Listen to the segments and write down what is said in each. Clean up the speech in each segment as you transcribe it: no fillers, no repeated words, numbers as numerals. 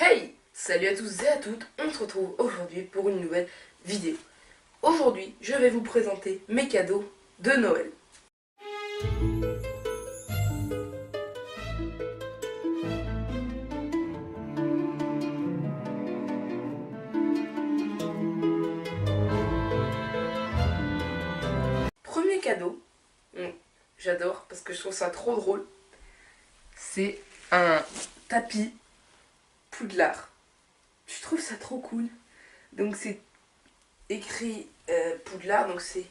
Hey! Salut à tous et à toutes, on se retrouve aujourd'hui pour une nouvelle vidéo. Aujourd'hui, je vais vous présenter mes cadeaux de Noël. Premier cadeau, j'adore parce que je trouve ça trop drôle, c'est un tapis Poudlard. Je trouve ça trop cool. Donc c'est écrit Poudlard, donc c'est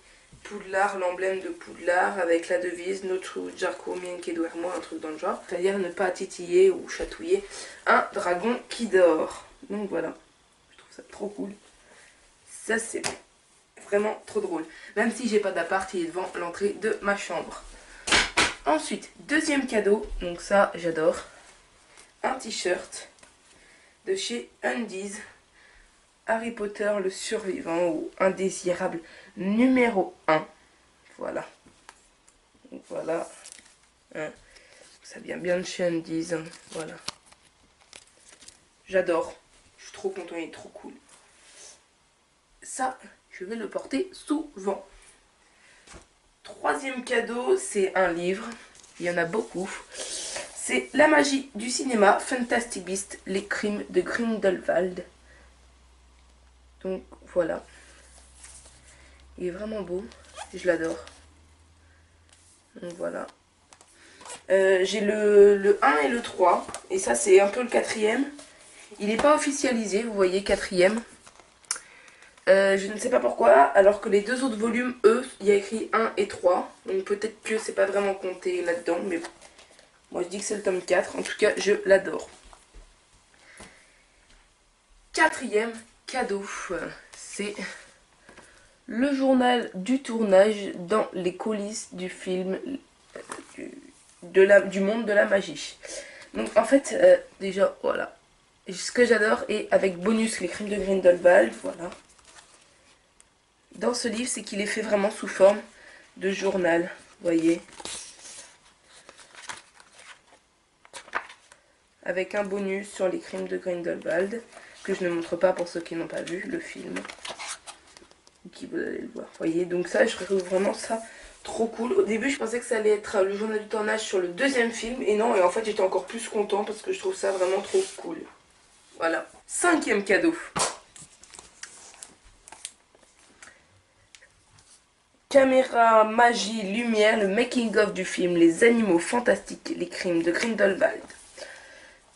Poudlard, l'emblème de Poudlard avec la devise Notre Jarko Mienke Duermo, un truc dans le genre. C'est-à-dire ne pas titiller ou chatouiller un dragon qui dort. Donc voilà, je trouve ça trop cool. Ça c'est vraiment trop drôle. Même si j'ai pas d'appart, il est devant l'entrée de ma chambre. Ensuite, deuxième cadeau, donc ça j'adore. Un t-shirt de chez Undies. Harry Potter le survivant ou indésirable numéro 1. Voilà. Donc voilà. Ça vient bien de chez Undies. Voilà. J'adore. Je suis trop content, il est trop cool. Ça, je vais le porter souvent. Troisième cadeau, c'est un livre. Il y en a beaucoup. C'est La magie du cinéma, Fantastic Beasts, les crimes de Grindelwald. Donc voilà. Il est vraiment beau. Je l'adore. Donc voilà. J'ai le 1 et le 3. Et ça c'est un peu le quatrième. Il n'est pas officialisé, vous voyez, quatrième. Je ne sais pas pourquoi, alors que les deux autres volumes, eux, il y a écrit 1 et 3. Donc peut-être que c'est pas vraiment compté là-dedans. Mais bon. Moi je dis que c'est le tome 4. En tout cas, je l'adore. Quatrième cadeau. C'est le journal du tournage dans les coulisses du film du monde de la magie. Donc en fait, déjà, voilà. Ce que j'adore, et avec bonus les crimes de Grindelwald, voilà. Dans ce livre, c'est qu'il est fait vraiment sous forme de journal, vous voyez. Avec un bonus sur les crimes de Grindelwald, que je ne montre pas pour ceux qui n'ont pas vu le film. Qui vous allez le voir, vous voyez. Donc ça, je trouve vraiment ça trop cool. Au début, je pensais que ça allait être le journal du tournage sur le deuxième film. Et non, et en fait, j'étais encore plus content parce que je trouve ça vraiment trop cool. Voilà. Cinquième cadeau. Caméra, magie, lumière, le making-of du film Les animaux fantastiques, les crimes de Grindelwald.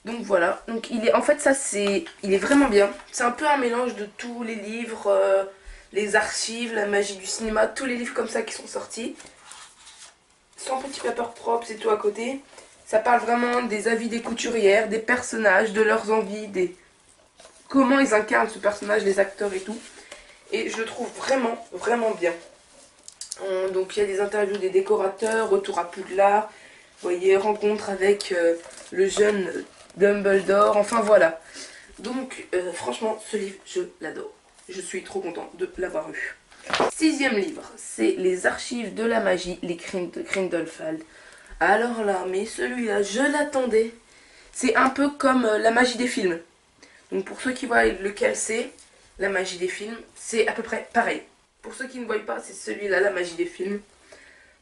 Donc voilà. Donc il est, en fait, ça c'est, il est vraiment bien. C'est un peu un mélange de tous les livres, les archives, la magie du cinéma, tous les livres comme ça qui sont sortis. Sans petit paper propre, c'est tout à côté. Ça parle vraiment des avis des couturières, des personnages, de leurs envies, des comment ils incarnent ce personnage, les acteurs et tout. Et je le trouve vraiment, vraiment bien. Donc il y a des interviews des décorateurs, retour à Poudlard, vous voyez, rencontre avec le jeune Dumbledore, enfin voilà. Donc franchement, ce livre, je l'adore. Je suis trop contente de l'avoir eu. Sixième livre, c'est Les archives de la magie, les crimes de Grindelwald. Alors là, mais celui-là, je l'attendais. C'est un peu comme la magie des films. Donc pour ceux qui voient lequel c'est, la magie des films, c'est à peu près pareil. Pour ceux qui ne voient pas, c'est celui-là, la magie des films.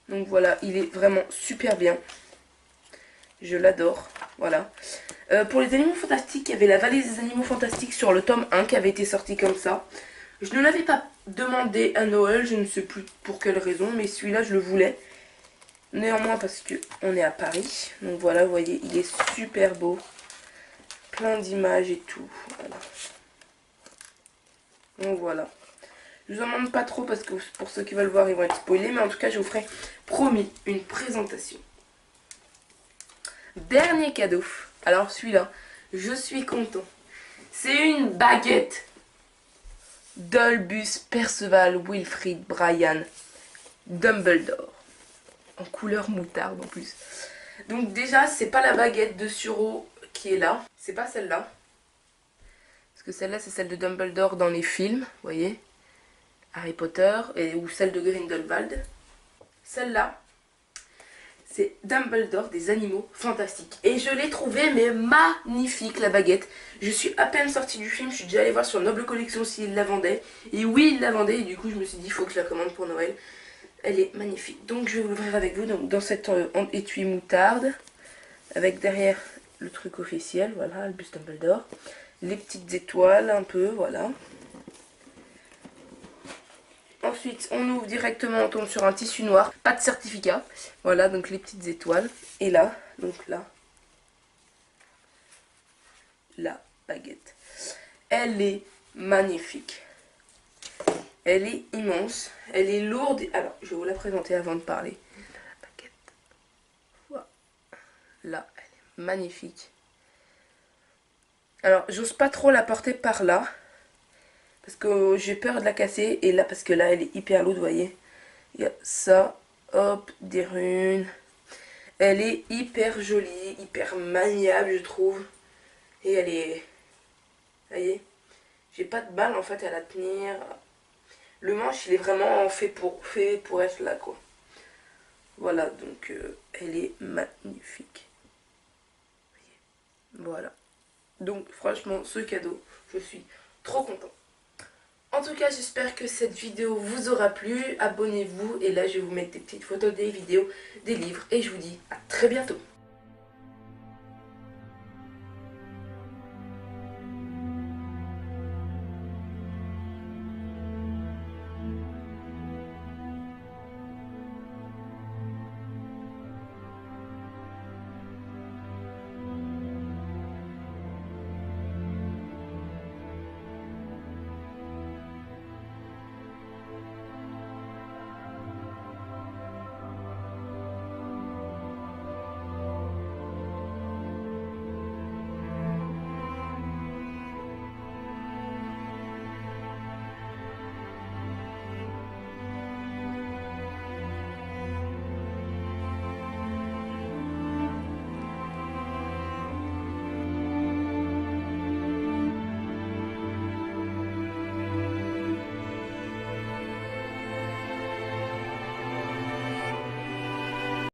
Donc voilà, il est vraiment super bien. Je l'adore, voilà. Pour les animaux fantastiques, il y avait la valise des animaux fantastiques sur le tome 1 qui avait été sorti comme ça. Je ne l'avais pas demandé à Noël, je ne sais plus pour quelle raison, mais celui-là je le voulais. Néanmoins parce que on est à Paris. Donc voilà, vous voyez, il est super beau. Plein d'images et tout. Voilà. Donc voilà. Je vous en demande pas trop parce que pour ceux qui veulent voir, ils vont être spoilés. Mais en tout cas, je vous ferai, promis, une présentation. Dernier cadeau. Alors celui-là, je suis content. C'est une baguette. Dolbus Perceval Wilfrid Brian Dumbledore. En couleur moutarde en plus. Donc déjà, c'est pas la baguette de Suro qui est là. C'est pas celle-là. Parce que celle-là, c'est celle de Dumbledore dans les films, vous voyez. Harry Potter, ou celle de Grindelwald. Celle-là, C'est Dumbledore des Animaux Fantastiques. Et je l'ai trouvé mais magnifique la baguette. Je suis à peine sortie du film, je suis déjà allée voir sur Noble Collection s'il la vendait. Et oui, il la vendait et du coup je me suis dit il faut que je la commande pour Noël. Elle est magnifique. Donc je vais l'ouvrir avec vous donc, dans cet étui moutarde. Avec derrière le truc officiel, voilà, le buste Dumbledore. Les petites étoiles un peu, voilà. Ensuite, on ouvre directement, on tombe sur un tissu noir, pas de certificat. Voilà, donc les petites étoiles. Et là, donc là, la baguette. Elle est magnifique. Elle est immense. Elle est lourde. Alors, je vais vous la présenter avant de parler. La baguette. Voilà. Là, elle est magnifique. Alors, j'ose pas trop la porter par là. Parce que j'ai peur de la casser. Et là, parce que là, elle est hyper lourde, vous voyez. Il y a ça. Hop, des runes. Elle est hyper jolie, hyper maniable, je trouve. Et elle est... Vous voyez, j'ai pas de balle en fait à la tenir. Le manche, il est vraiment fait pour être là, quoi. Voilà, donc elle est magnifique. Voilà. Donc franchement, ce cadeau, je suis trop contente. En tout cas, j'espère que cette vidéo vous aura plu. Abonnez-vous et là, je vais vous mettre des petites photos des vidéos, des livres et je vous dis à très bientôt.